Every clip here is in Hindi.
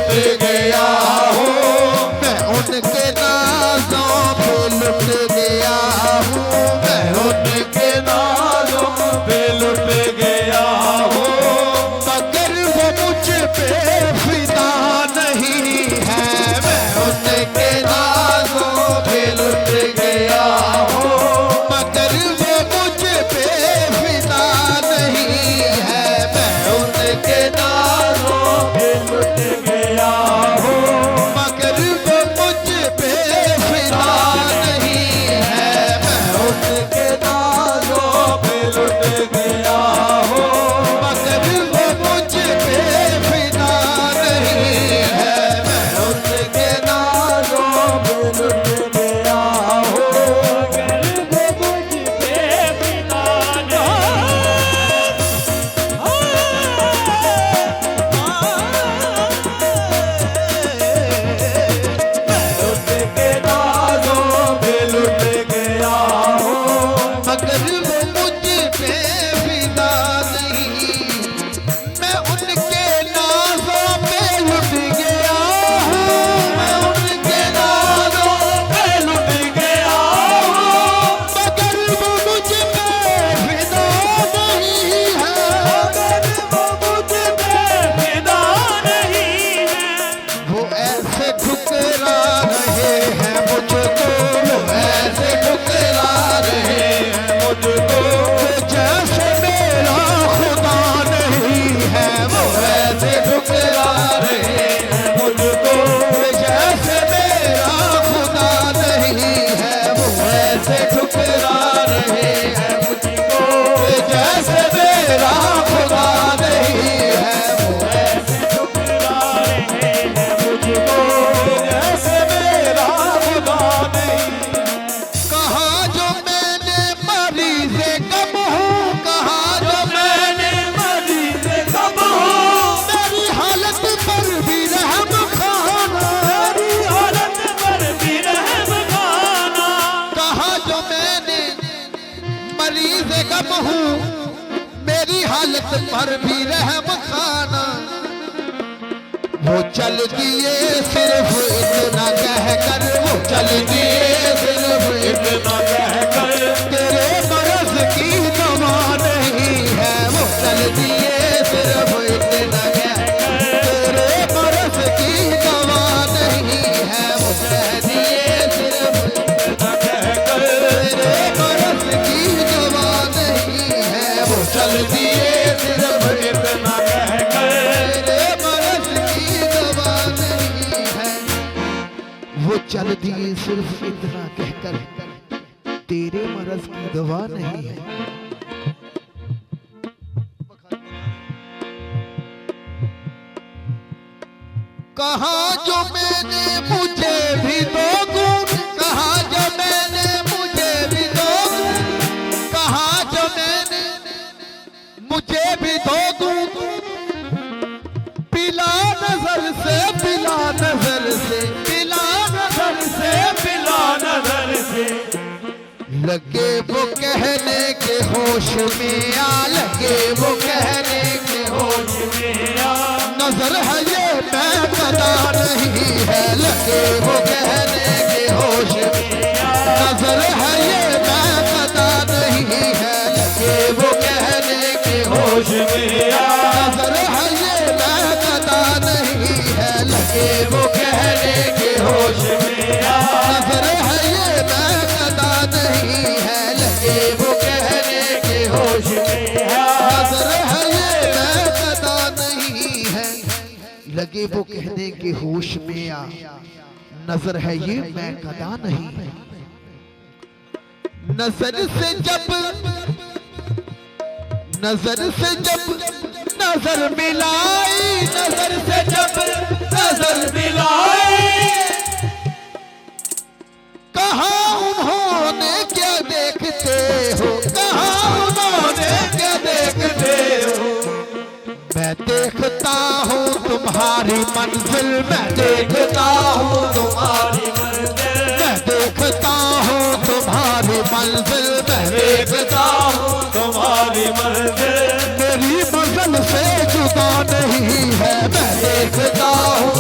लुट गया हूँ, मैं उनके नाज़ों पे लुट गया हूँ, मैं उनके नाज़ों पे लुट गया हूँ। मगर वो मुझ पे फिदा नहीं है, मैं उनके नाज़ों पे लुट गया हूँ, मगर वो मुझ पे फिदा नहीं है, मैं उनके नाज़ों पे लुट गया हूँ, मगर वो मुझ पे फिदा नहीं है, मैं उनके नाज़ों पे लुट गया हूँ, मगर वो मुझ पे फिदा नहीं है, मैं उनके नाज़ों पे लुट गया हूँ, मगर वो मुझ पे फिदा उनके नाज़ों पे लुट गया हूँ, मगर वो मुझ पे फिदा नहीं, मैं उनके नाज़ों पे लुट गया हूँ, मैं उनके नाज़ों पे लुट गया हूँ, मगर वो मुझ पे फिदा नहीं है, मगर वो मुझ पे फिदा नहीं है। वो ऐसे ठुकरा रहे हैं मुझको, वो ऐसे ठुकरा रहे हैं मुझको, जैसे मेरा खुदा नहीं है, वो ऐसे ठुकरा रहे हैं मुझको, जैसे मेरा खुदा नहीं है, वो ऐसे ठुकरा रहे हैं मुझको, जैसे मेरा खुदा नहीं है, वो ऐसे ठुकरा रहे हैं मुझको, जैसे मेरा खुदा नहीं। कहा जो मैंने मरीज़े कब हूँ, कहा जो मैंने मरीज़े कब हूँ, मेरी हालत पर भी रहम खाना, मेरी हालत पर भी रहम खाना। कहा जो मैंने मरीज़े कब हूँ, मेरी हालत पर भी रहम खाना। वो चल दिए सिर्फ इतना कहकर, वो चल दिए सिर्फ इतना कहकर, तेरे मरज़ की दवा नहीं है, वो चल दिए सिर्फ इतना कहकर, तेरे मरज़ की दवा नहीं है, वो कह दिए सिर्फ इतना कहकर, तेरे मरज़ की दवा नहीं है, वो चल दिए सिर्फ इतना कहकर, तेरे मरज़ की दवा नहीं है। वो चल दिए सिर्फ इतना कहकर, तेरे मरज़ की दवा नहीं है। कहा जो मैंने मुझे भी दो गुण, कहा जो मैंने मुझे भी दो गुण, कहा जो मैंने मुझे भी दो गुण, पिला नजर से, पिला नजर से, पिला नजर से, पिला नजर से। लगे वो कहने के होश में आ, लगे वो कहने के होश में आ, नजर है ये मैं पता नहीं है, लगे वो कहने के होश में आ, नजर है ये मैं पता नहीं है, लगे वो कहने के होश में आ, नजर है ये मैं पता नहीं है, लगे वो कहने के होश में आ, नजर है ये मैं पता नहीं है, लगे वो कहने के होश में आ, नजर है ये मैं पता नहीं है, लगे वो कहने के होश में आ, नजर है ये मैं कदा नहीं है। नजर से जब नजर मिलाई, नजर से जब नजर मिलाई, कहा उन्होंने क्या देखते हो, कहा उन्होंने क्या देखते हो। मैं देखता हूँ तुम्हारी मंजिल, मैं देखता हूँ तुम्हारी मंजिल, मैं देखता हूँ तुम्हारी मंजिल, मैं देखता हूँ तुम्हारी मंजिल, मेरी मंजिल से जुदा नहीं है, मैं देखता हूँ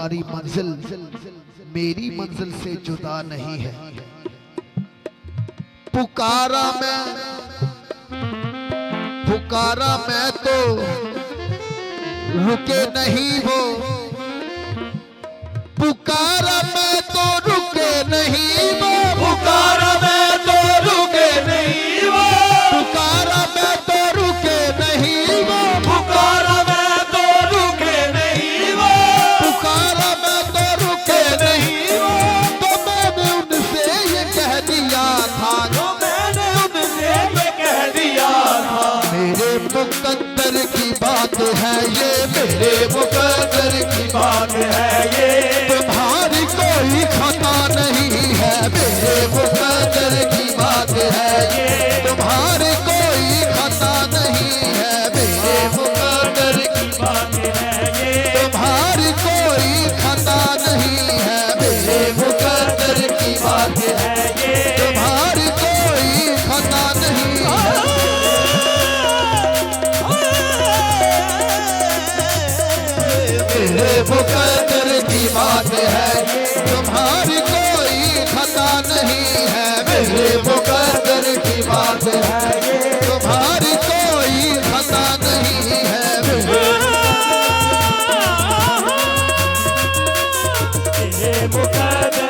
तुम्हारी मंजिल मेरी मंजिल से जुदा नहीं है। पुकारा मैं तो रुके नहीं वो, पुकारा मैं तो रुके नहीं वो, पुकारा मैं तो रुके नहीं वो, पुकारा मैं तो रुके नहीं वो, पुकारा मैं तो रुके नहीं वो, पुकारा मैं तो रुके नहीं वो। तो मैंने उनसे ये कह दिया था, तो मैंने उनसे ये कह दिया था, मेरे मुकद्दर की बात है ये, मेरे मुकद्दर की बात है ये, तुम्हारी कोई खता नहीं है, मेरे मुकद्दर की बात है ये, तुम्हारी कोई खता नहीं है, मेरे मुकद्दर की बात है ये, तुम्हारी कोई खता नहीं है, मेरे मुकद्दर की बात है ये, तुम्हारी कोई खता नहीं है। मेरे मुकद्दर की बात है, तुम्हारी कोई खता नहीं है, मेरे मुकद्दर की बात है, तुम्हारी कोई खता नहीं है। ये मुकद्दर